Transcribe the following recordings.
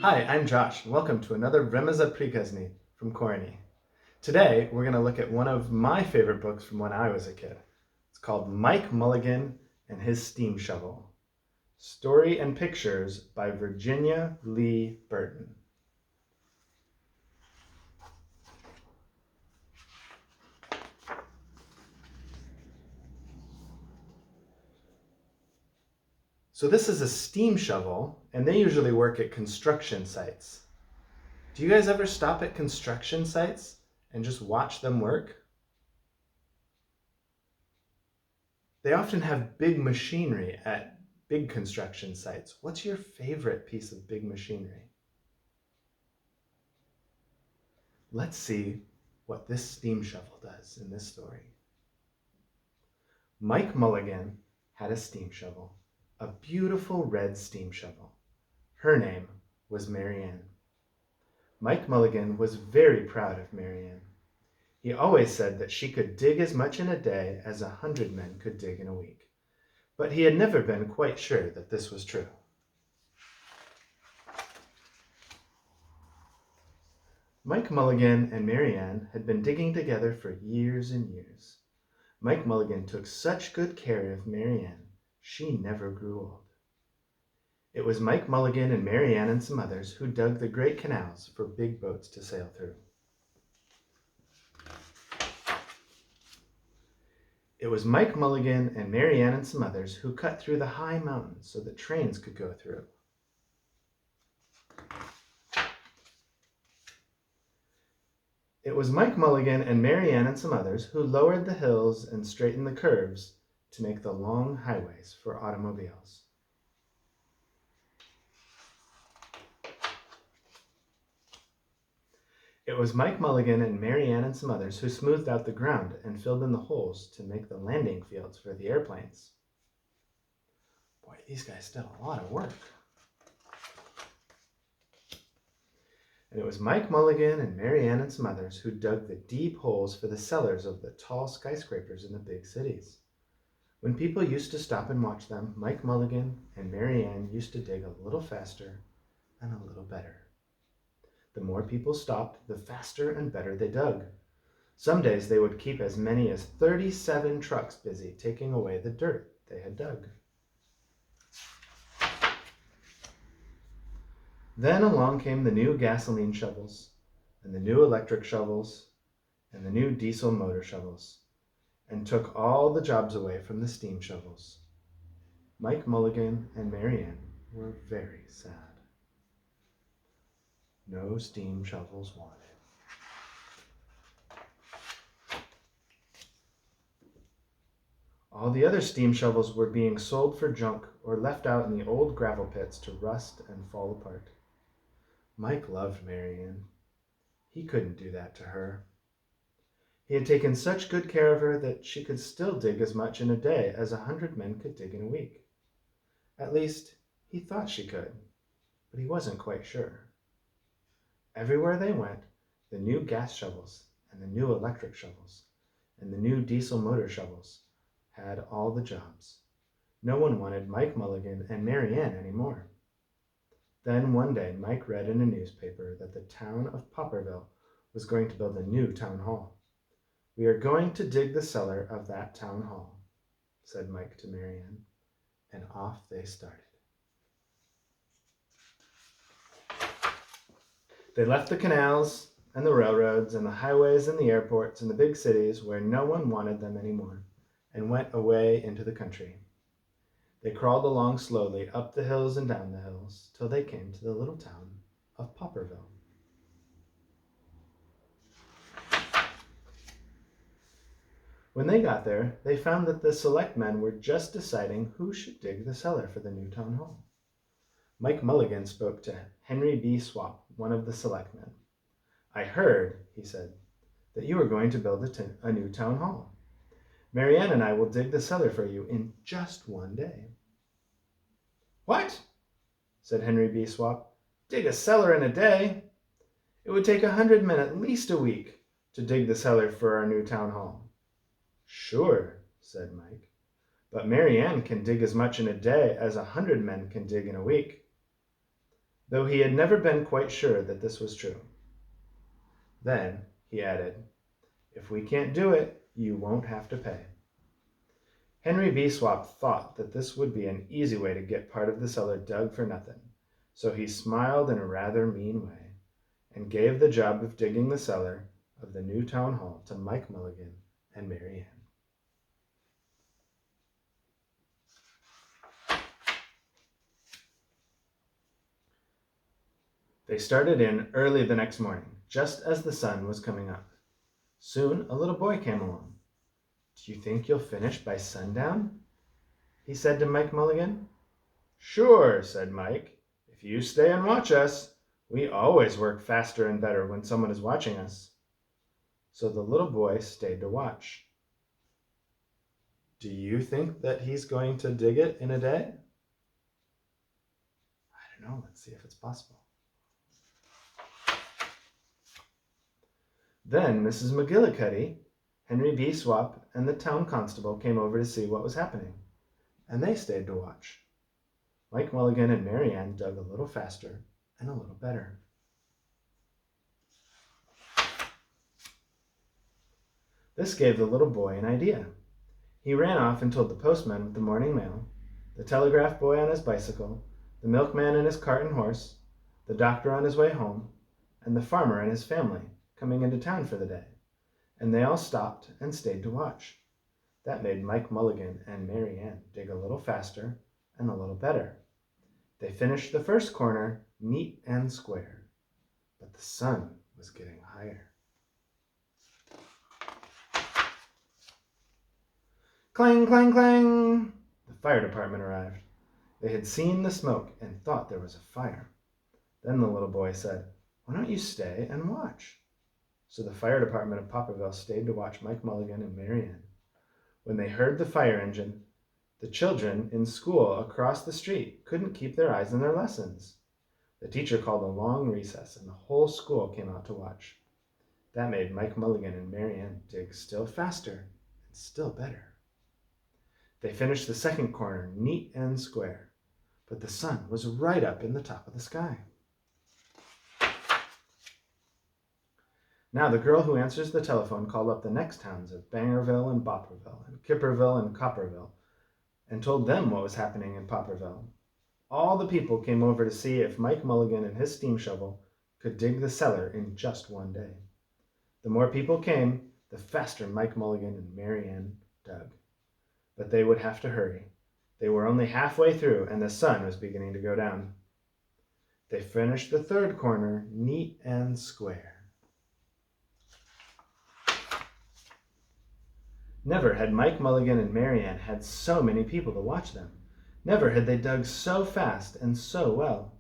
Hi, I'm Josh, and welcome to another Remeza Prikazni from Koreni. Today, we're going to look at one of my favorite books from when I was a kid. It's called Mike Mulligan and His Steam Shovel. Story and Pictures by Virginia Lee Burton. So this is a steam shovel, and they usually work at construction sites. Do you guys ever stop at construction sites and just watch them work? They often have big machinery at big construction sites. What's your favorite piece of big machinery? Let's see what this steam shovel does in this story. Mike Mulligan had a steam shovel, a beautiful red steam shovel. Her name was Marianne. Mike Mulligan was very proud of Marianne. He always said that she could dig as much in a day as 100 men could dig in a week. But he had never been quite sure that this was true. Mike Mulligan and Marianne had been digging together for years and years. Mike Mulligan took such good care of Marianne, she never grew old. It was Mike Mulligan and Marianne and some others who dug the great canals for big boats to sail through. It was Mike Mulligan and Marianne and some others who cut through the high mountains so that trains could go through. It was Mike Mulligan and Marianne and some others who lowered the hills and straightened the curves to make the long highways for automobiles. It was Mike Mulligan and Marianne and some others who smoothed out the ground and filled in the holes to make the landing fields for the airplanes. Boy, these guys did a lot of work. And it was Mike Mulligan and Marianne and some others who dug the deep holes for the cellars of the tall skyscrapers in the big cities. When people used to stop and watch them, Mike Mulligan and Marianne used to dig a little faster and a little better. The more people stopped, the faster and better they dug. Some days they would keep as many as 37 trucks busy taking away the dirt they had dug. Then along came the new gasoline shovels, and the new electric shovels, and the new diesel motor shovels, and took all the jobs away from the steam shovels. Mike Mulligan and Marianne were very sad. No steam shovels wanted. All the other steam shovels were being sold for junk or left out in the old gravel pits to rust and fall apart. Mike loved Marianne. He couldn't do that to her. He had taken such good care of her that she could still dig as much in a day as 100 men could dig in a week. At least, he thought she could, but he wasn't quite sure. Everywhere they went, the new gas shovels and the new electric shovels and the new diesel motor shovels had all the jobs. No one wanted Mike Mulligan and Marianne anymore. Then one day, Mike read in a newspaper that the town of Popperville was going to build a new town hall. "We are going to dig the cellar of that town hall," said Mike to Marianne, and off they started. They left the canals and the railroads and the highways and the airports and the big cities where no one wanted them anymore and went away into the country. They crawled along slowly up the hills and down the hills till they came to the little town of Popperville. When they got there, they found that the selectmen were just deciding who should dig the cellar for the new town hall. Mike Mulligan spoke to Henry B. Swap, one of the selectmen. "I heard," he said, "that you are going to build a new town hall. Marianne and I will dig the cellar for you in just one day." "What?" said Henry B. Swap. "Dig a cellar in a day? It would take 100 men at least a week to dig the cellar for our new town hall." "Sure," said Mike, "but Marianne can dig as much in a day as 100 men can dig in a week." though he had never been quite sure that this was true. Then he added, "If we can't do it, you won't have to pay." Henry B. Swap thought that this would be an easy way to get part of the cellar dug for nothing, so he smiled in a rather mean way and gave the job of digging the cellar of the new town hall to Mike Mulligan and Mary Ann. They started in early the next morning, just as the sun was coming up. Soon a little boy came along. "Do you think you'll finish by sundown?" he said to Mike Mulligan. "Sure," said Mike. "If you stay and watch us. We always work faster and better when someone is watching us." So the little boy stayed to watch. Do you think that he's going to dig it in a day? I don't know. Let's see if it's possible. Then Mrs. McGillicuddy, Henry B. Swap, and the town constable came over to see what was happening, and they stayed to watch. Mike Mulligan and Mary Ann dug a little faster and a little better. This gave the little boy an idea. He ran off and told the postman with the morning mail, the telegraph boy on his bicycle, the milkman in his cart and horse, the doctor on his way home, and the farmer and his family coming into town for the day, and they all stopped and stayed to watch. That made Mike Mulligan and Mary Ann dig a little faster and a little better. They finished the first corner neat and square, but the sun was getting higher. Clang, clang, clang! The fire department arrived. They had seen the smoke and thought there was a fire. Then the little boy said, "Why don't you stay and watch?" So the fire department of Popperville stayed to watch Mike Mulligan and Mary Ann. When they heard the fire engine, the children in school across the street couldn't keep their eyes on their lessons. The teacher called a long recess, and the whole school came out to watch. That made Mike Mulligan and Mary Ann dig still faster and still better. They finished the second corner neat and square, but the sun was right up in the top of the sky. Now the girl who answers the telephone called up the next towns of Bangerville and Bopperville and Kipperville and Copperville and told them what was happening in Popperville. All the people came over to see if Mike Mulligan and his steam shovel could dig the cellar in just one day. The more people came, the faster Mike Mulligan and Mary Ann dug. But they would have to hurry. They were only halfway through and the sun was beginning to go down. They finished the third corner neat and square. Never had Mike Mulligan and Mary Ann had so many people to watch them. Never had they dug so fast and so well.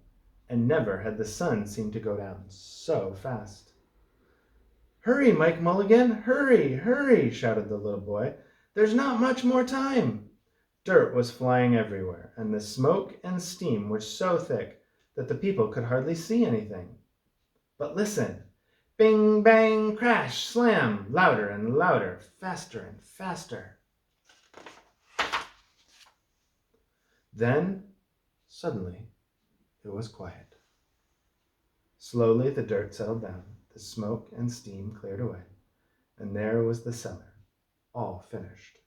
And never had the sun seemed to go down so fast. "Hurry, Mike Mulligan, hurry, hurry," shouted the little boy. "There's not much more time." Dirt was flying everywhere, and the smoke and steam were so thick that the people could hardly see anything. But listen! Bing, bang, crash, slam, louder and louder, faster and faster. Then, suddenly, it was quiet. Slowly the dirt settled down, the smoke and steam cleared away, and there was the cellar, all finished.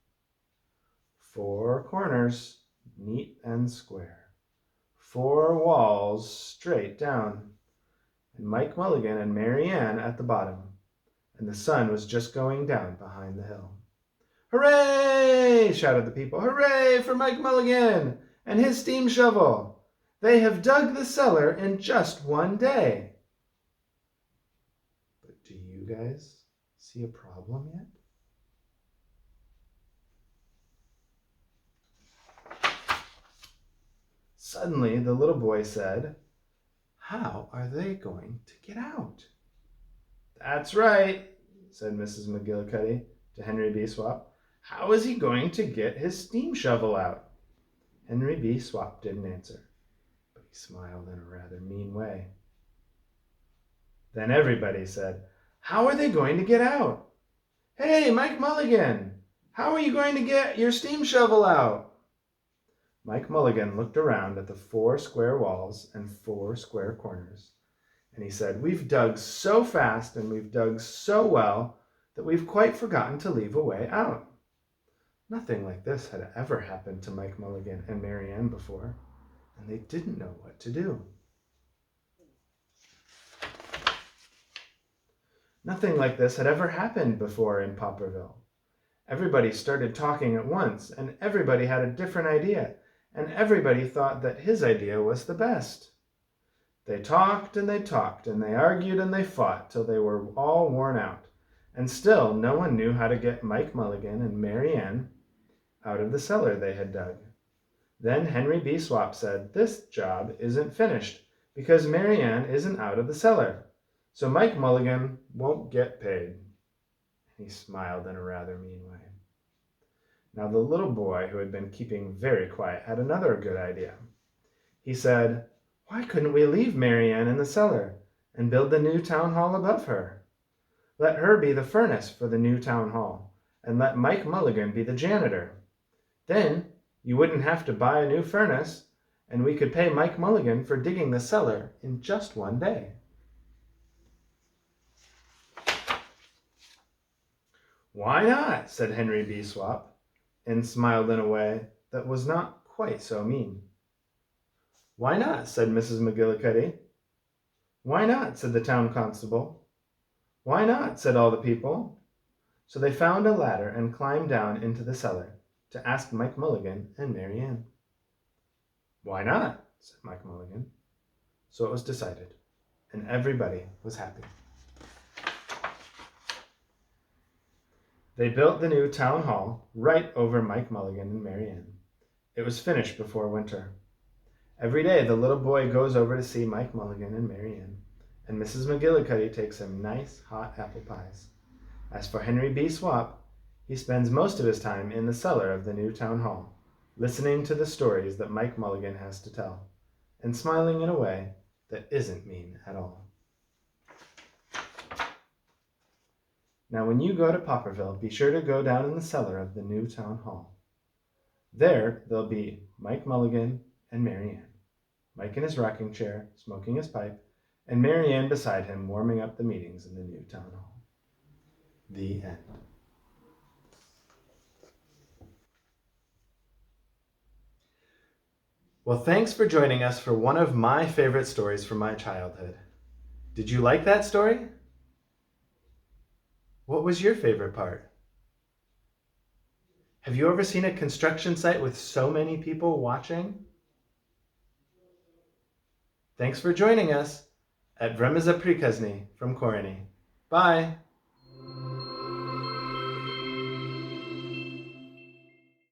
4 corners, neat and square. 4 walls straight down. And Mike Mulligan and Mary Ann at the bottom, and the sun was just going down behind the hill. "Hooray!" shouted the people. "Hooray for Mike Mulligan and his steam shovel! They have dug the cellar in just one day." But do you guys see a problem yet? Suddenly the little boy said, "How are they going to get out?" "That's right," said Mrs. McGillicuddy to Henry B. Swap. "How is he going to get his steam shovel out?" Henry B. Swap didn't answer, but he smiled in a rather mean way. Then everybody said, "How are they going to get out? Hey, Mike Mulligan, how are you going to get your steam shovel out?" Mike Mulligan looked around at the 4 square walls and 4 square corners, and he said, "We've dug so fast and we've dug so well that we've quite forgotten to leave a way out." Nothing like this had ever happened to Mike Mulligan and Mary Ann before, and they didn't know what to do. Nothing like this had ever happened before in Popperville. Everybody started talking at once, and everybody had a different idea, and everybody thought that his idea was the best. They talked and they talked, and they argued and they fought till they were all worn out, and still no one knew how to get Mike Mulligan and Mary Ann out of the cellar they had dug. Then Henry B. Swap said, "This job isn't finished because Mary Ann isn't out of the cellar, so Mike Mulligan won't get paid." He smiled in a rather mean way. Now the little boy, who had been keeping very quiet, had another good idea. He said, "Why couldn't we leave Mary Ann in the cellar and build the new town hall above her? Let her be the furnace for the new town hall, and let Mike Mulligan be the janitor. Then you wouldn't have to buy a new furnace, and we could pay Mike Mulligan for digging the cellar in just one day." "Why not?" said Henry B. Swap, and smiled in a way that was not quite so mean. "Why not?" said Mrs. McGillicuddy. "Why not?" said the town constable. "Why not?" said all the people. So they found a ladder and climbed down into the cellar to ask Mike Mulligan and Mary Ann. "Why not?" said Mike Mulligan. So it was decided, and everybody was happy. They built the new town hall right over Mike Mulligan and Mary Ann. It was finished before winter. Every day the little boy goes over to see Mike Mulligan and Mary Ann, and Mrs. McGillicuddy takes him nice hot apple pies. As for Henry B. Swap, he spends most of his time in the cellar of the new town hall, listening to the stories that Mike Mulligan has to tell, and smiling in a way that isn't mean at all. Now when you go to Popperville, be sure to go down in the cellar of the new town hall. There there'll be Mike Mulligan and Mary Ann. Mike in his rocking chair, smoking his pipe, and Mary Ann beside him warming up the meetings in the new town hall. The end. Well, thanks for joining us for one of my favorite stories from my childhood. Did you like that story? What was your favorite part? Have you ever seen a construction site with so many people watching? Thanks for joining us at Vremeza Prikazni from Koreni. Bye!